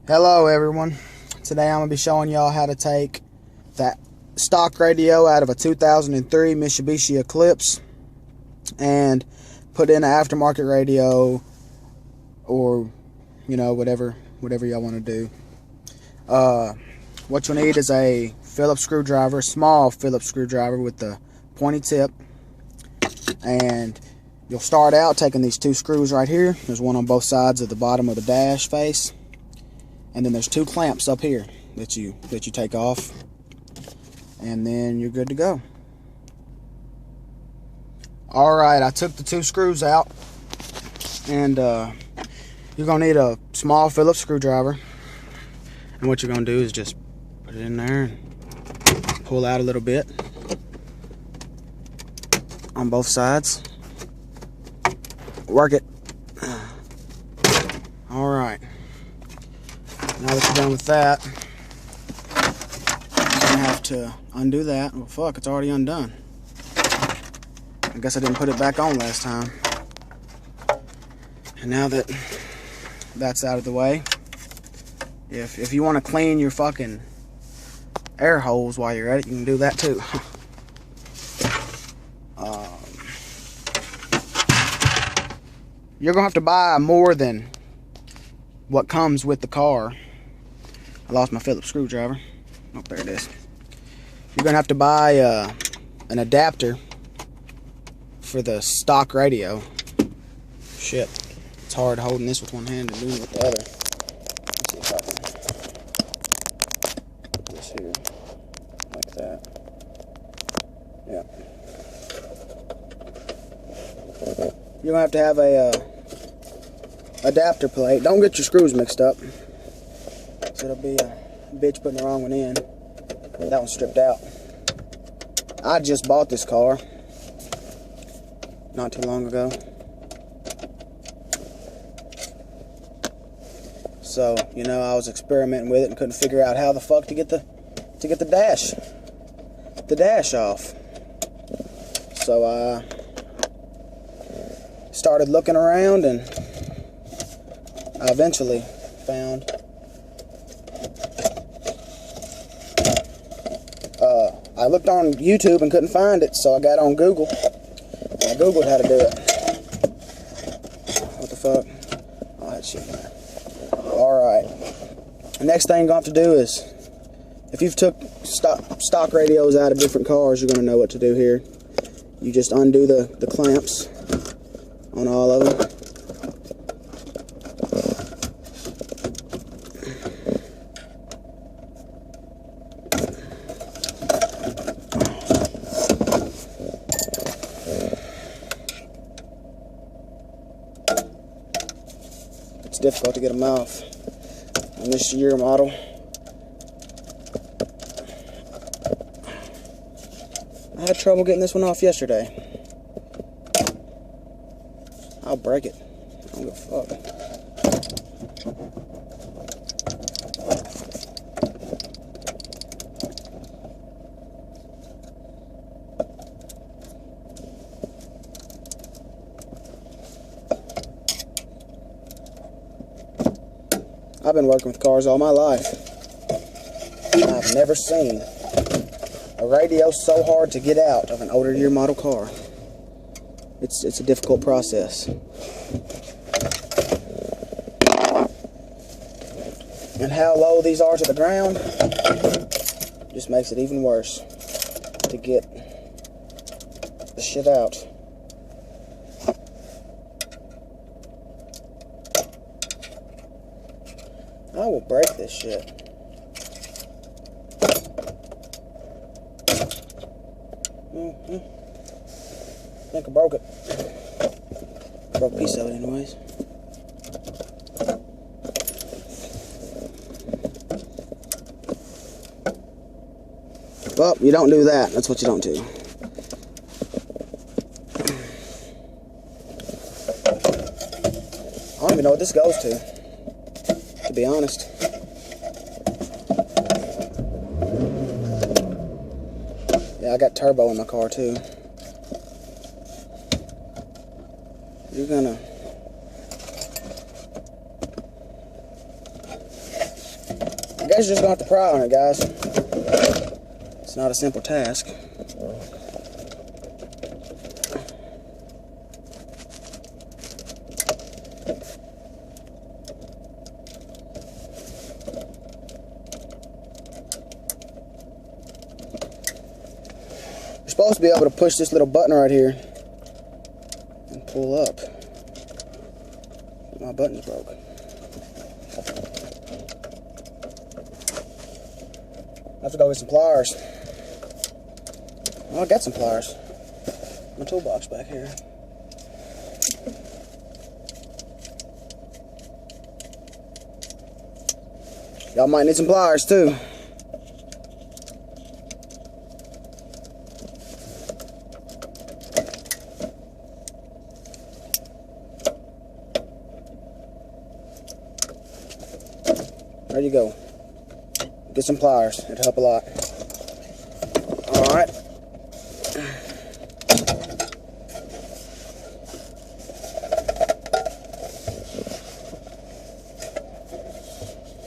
Hello everyone. Today I'm going to be showing y'all how to take that stock radio out of a 2003 Mitsubishi Eclipse and put in an aftermarket radio, or whatever y'all want to do. What you'll need is a Phillips screwdriver, small Phillips screwdriver with the pointy tip, and you'll start out taking these two screws right here. There's one on both sides of the bottom of the dash face. And then there's two clamps up here that you take off, and then you're good to go. Alright, I took the two screws out, and you're going to need a small Phillips screwdriver. And what you're going to do is just put it in there and pull out a little bit on both sides. Work it. Alright. Now that you're done with that, you're going to have to undo that. Well, fuck, it's already undone. I guess I didn't put it back on last time. And now that that's out of the way, if you want to clean your fucking air holes while you're at it, you can do that too. You're going to have to buy more than what comes with the car. I lost my Phillips screwdriver. Oh, there it is. You're going to have to buy an adapter for the stock radio. Shit. It's hard holding this with one hand and doing it with the other. Let's see if I can put this here. Like that. Yeah. You're going to have a adapter plate. Don't get your screws mixed up. So it'll be a bitch putting the wrong one in. That one's stripped out. I just bought this car not too long ago. So, I was experimenting with it and couldn't figure out how the fuck to get the dash off. So I started looking around, and I eventually found I looked on YouTube and couldn't find it, so I got on Google and I Googled how to do it. What the fuck? Oh, that shit in there. Alright. The next thing you're going to have to do is, if you've took stock radios out of different cars, you're going to know what to do here. You just undo the clamps on all of them. It's difficult to get them off on this year model. I had trouble getting this one off yesterday. I'll break it. I don't give a fuck. I've been working with cars all my life, and I've never seen a radio so hard to get out of an older year model car. It's a difficult process. And how low these are to the ground just makes it even worse to get the shit out. I will break this shit. I think I broke it. Broke a piece of it anyways. Well, you don't do that. That's what you don't do. I don't even know what this goes to be honest. Yeah, I got turbo in my car too. You're gonna guess you're just gonna have to pry on it, guys. It's not a simple task. You're supposed to be able to push this little button right here and pull up. My button's broke. I have to go get some pliers. Oh, I got some pliers. My toolbox back here. Y'all might need some pliers too. There you go. Get some pliers. It'll help a lot. Alright.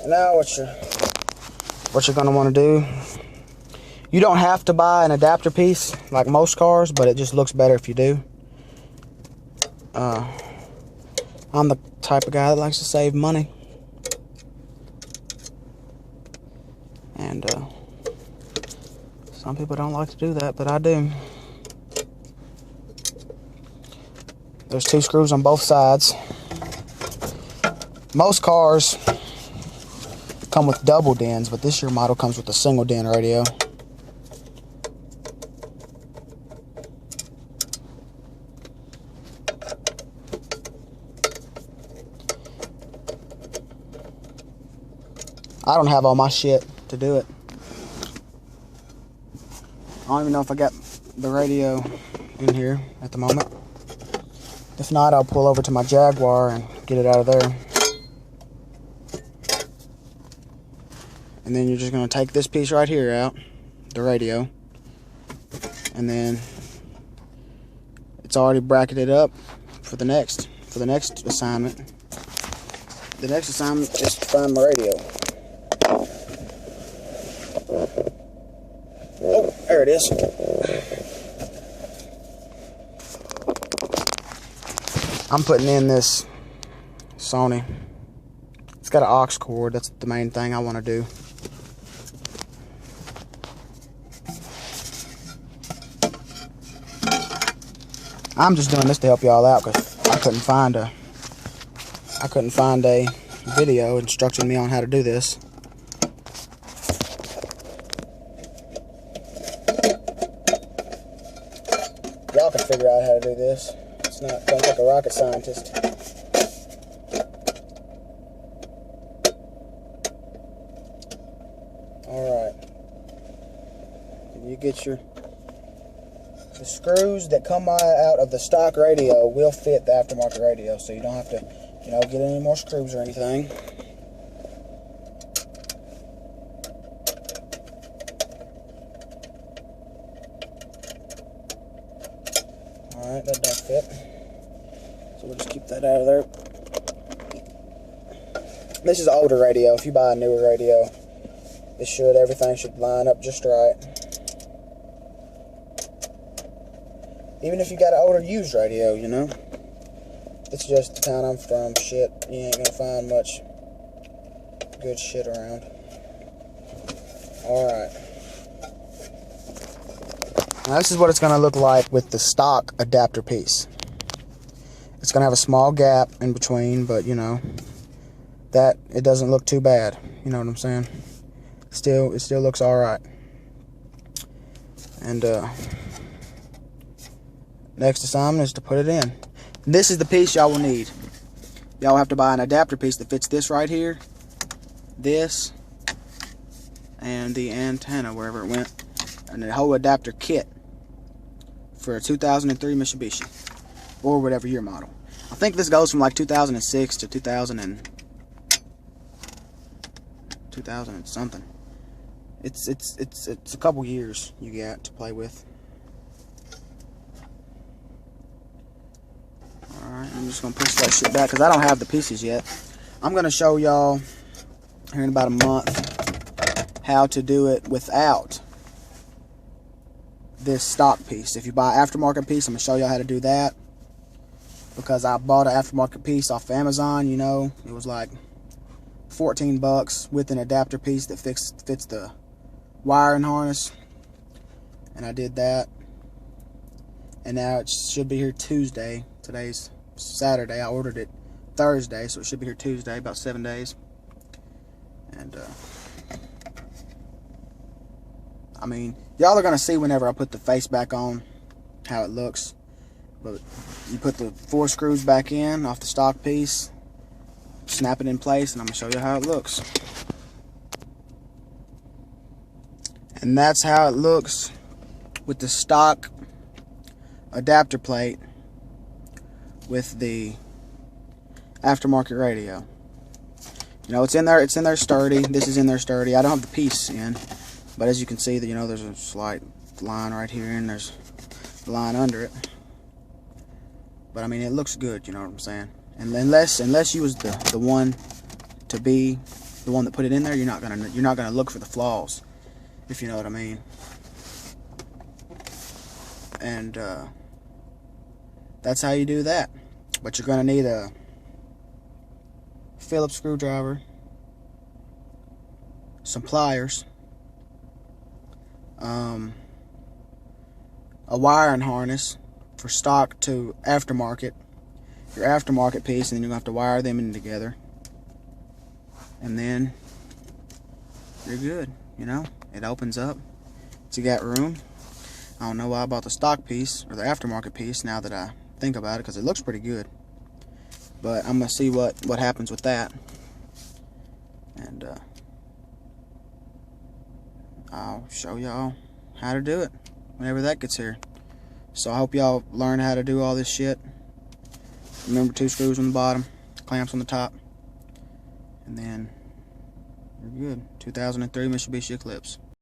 And now what you're gonna want to do, you don't have to buy an adapter piece like most cars, but it just looks better if you do. I'm the type of guy that likes to save money. And some people don't like to do that, but I do. There's 2 screws on both sides. Most cars come with double DINs, but this year model comes with a single DIN radio. I don't have all my shit to do it. I don't even know if I got the radio in here at the moment. If not, I'll pull over to my Jaguar and get it out of there. And then you're just going to take this piece right here out, the radio, and then it's already bracketed up for the next assignment. The next assignment is to find my radio. Oh, there it is. I'm putting in this Sony. It's got an aux cord. That's the main thing I want to do. I'm just doing this to help y'all out because I couldn't find a video instructing me on how to do this. Y'all can figure out how to do this. It's not, don't take a rocket scientist. Alright. You get the screws that come out of the stock radio will fit the aftermarket radio, so you don't have to, get any more screws or anything. Alright, that don't fit. So we'll just keep that out of there. This is an older radio. If you buy a newer radio, everything should line up just right. Even if you got an older used radio, It's just the town I'm from, shit. You ain't gonna find much good shit around. Alright. Now this is what it's gonna look like with the stock adapter piece. It's gonna have a small gap in between, but that it doesn't look too bad. You know what I'm saying? It still looks alright. And next assignment is to put it in. This is the piece y'all will need. Y'all have to buy an adapter piece that fits this right here, this, and the antenna wherever it went, and the whole adapter kit for a 2003 Mitsubishi, or whatever year model. I think this goes from like 2006 to 2000 and something. It's a couple years you got to play with. Alright, I'm just going to push that shit back because I don't have the pieces yet. I'm going to show y'all here in about a month how to do it without this stock piece. If you buy an aftermarket piece, I'm going to show you how to do that, because I bought an aftermarket piece off of Amazon. You know, it was like 14 bucks with an adapter piece that fits the wiring harness, and I did that, and now it should be here Tuesday. Today's Saturday. I ordered it Thursday, so it should be here Tuesday, about 7 days. And I mean, y'all are gonna see whenever I put the face back on how it looks. But you put the 4 screws back in off the stock piece, snap it in place, and I'm gonna show you how it looks. And that's how it looks with the stock adapter plate with the aftermarket radio. You know, it's in there sturdy. This is in there sturdy. I don't have the piece in, but as you can see, that, you know, there's a slight line right here, and there's a line under it. But I mean, it looks good, you know what I'm saying? And unless you was the one to be the one that put it in there, you're not gonna look for the flaws, if you know what I mean. And that's how you do that. But you're gonna need a Phillips screwdriver, some pliers, a wiring harness for stock to aftermarket, your aftermarket piece, and then you're gonna have to wire them in together, and then you're good. You know, it opens up. So you got room. I don't know why I bought the stock piece or the aftermarket piece now that I think about it, because it looks pretty good. But I'm gonna see what happens with that, and I'll show y'all how to do it whenever that gets here. So I hope y'all learn how to do all this shit. Remember, 2 screws on the bottom, clamps on the top, and then you're good. 2003 Mitsubishi Eclipse.